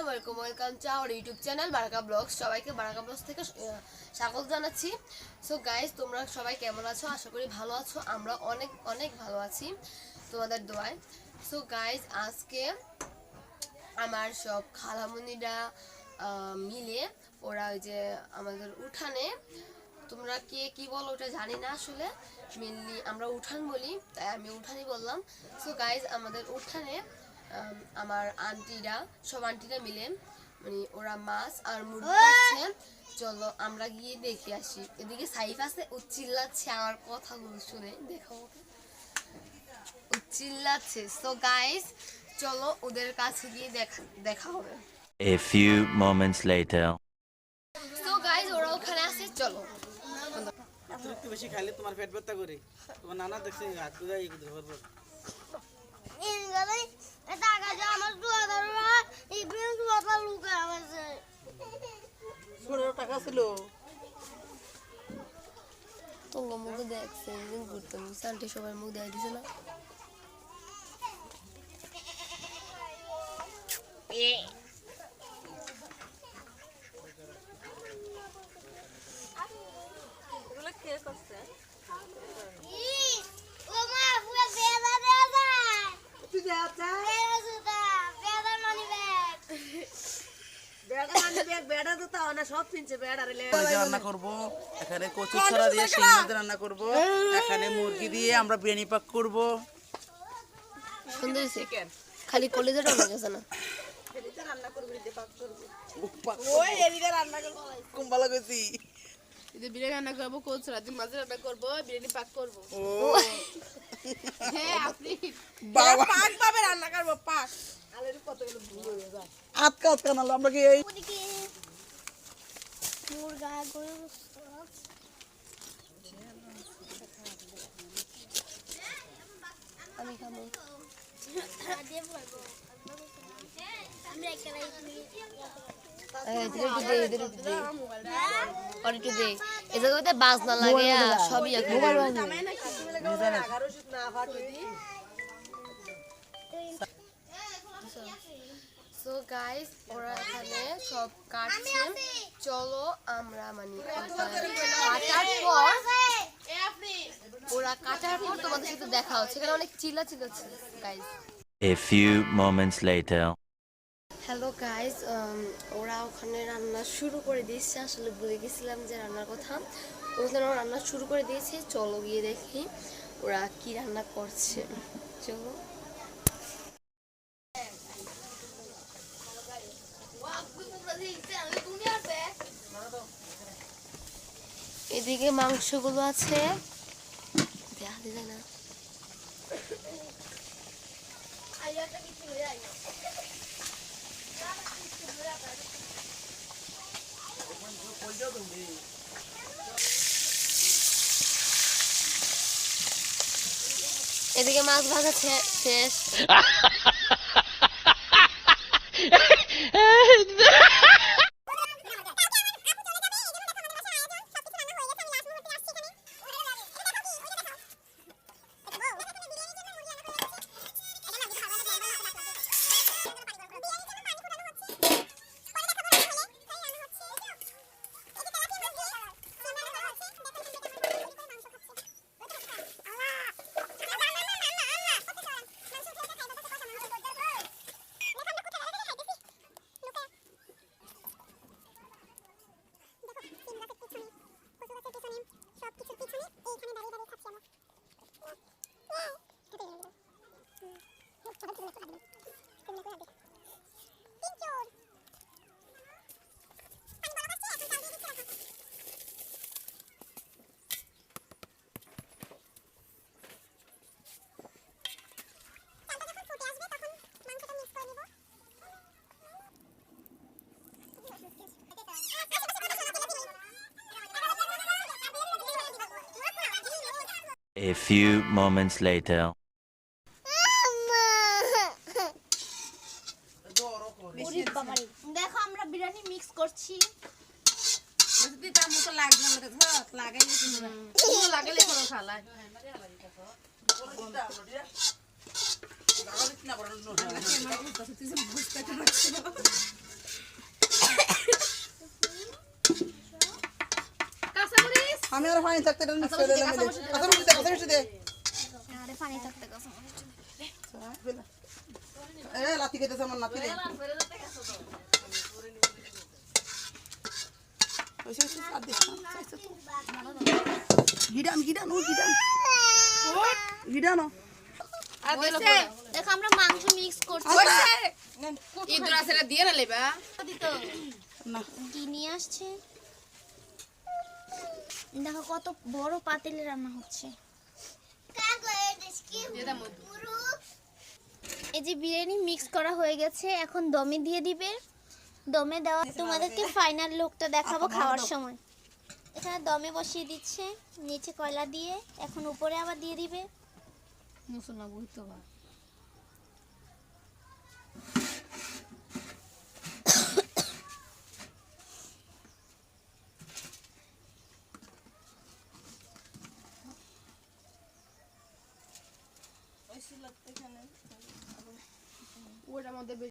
আসসালামু আলাইকুম, welcome to our YouTube channel Baraka Blogs. সবাইকে বারাকা ব্লগস থেকে স্বাগত জানাচ্ছি। সো গাইস, তোমরা সবাই কেমন আছো? আশা করি ভালো আছো। আমরা অনেক অনেক ভালো আছি তোমাদের দোয়ায়। সো গাইস, আজকে আমার সব খালামুনিরা মিলে ওরা ওই যে আমাদের উঠানে, তোমরা কে কি বলো ওটা জানি না, আসলে মেনলি আমরা উঠান বলি, তাই আমি উঠানই বললাম। সো গাইজ, আমাদের উঠানে আমার সব আন্টিরা মিলে মানে ওরা মাছ আর মুরগি কাটছে। চলো আমরা গিয়ে দেখে আসি। এদিকে সাইফ আছে, ও চিল্লাচ্ছে আমার কথাগুলো শুনে, দেখো ও চিল্লাচ্ছে। সো গাইজ, চলো ওদের কাছে গিয়ে দেখা হবে। A few moments later. So guys, ওরা ওখানে আছে, চলো। অতিরিক্ত বেশি খাইলে তোমার পেট ব্যথা করে। তোমার নানা দেখছে হাত গুজা এই করে ধরবো। টাকা ছিল তোমার মুখে দেখছে ঘুরতে আন্টি সবার মুখ দেখাই দিছে না। রান্না করবো, এখানে কচু ছড়া দিয়ে শিং মাছ রান্না করবো, এখানে মুরগি দিয়ে আমরা বিরিয়ানি পাক করবো। খালি কলেজের রান্না গেছে না, বিরিয়ানি রান্না করবো, কচুরা দিয়ে মাছ রান্না করবো, বিরিয়ানি পাক করবো। হ্যাঁ, আপনি পাক পাবে, রান্না করবো পাক। আটকা আটকা নালো আমরা কি এই আমি খাবো। বাজনা লাগে সবই সো গাইস, ওরা এখানে সব কাটছে। চলো আমরা মানে ওরা কাটার পর তোমাদের সাথে দেখা হচ্ছে। এখানে অনেক চিল্লাচ্ছে guys. A few moments later. Hello guys, ওরা ওখানে রান্না শুরু করে দিয়েছে। আসলে ভুলে গেছিলাম যে রান্নার কথা, ওখানে ওরা রান্না শুরু করে দিয়েছে। চলো গিয়ে দেখি ওরা কি রান্না করছে। চলো। এদিকে মাংসগুলো আছে, দেখা যায় না। এদিকে মাছ ভাজা শেষ। A few moments later. দেখো আমরা বিরিয়ানি মিক্স করছি। আমি আর পানি থাকতে এটা মিক্স করে দিলাম কাঁচামরিচ দে আরে পানি থাকতে গেছে লাতি খেতেছে আমার নাতি রে গিডানো আর দিল দেখো আমরা মাংস মিক্স করছি ঈদ রাসেলা দিয়ে না লেবা না কি নিয়ে আসছে দেখো কত বড় পাতিলে রান্না হচ্ছে এই যে বিরিয়ানি মিক্স করা হয়ে গেছে এখন দমে দিয়ে দিবে দমে দেওয়া তোমাদেরকে ফাইনাল লুকটা দেখাবো খাওয়ার সময় এখানে দমে বসিয়ে দিচ্ছে নিচে কয়লা দিয়ে এখন উপরে আবার দিয়ে দিবে মুসলমান বুঝতে পার ওটার মধ্যে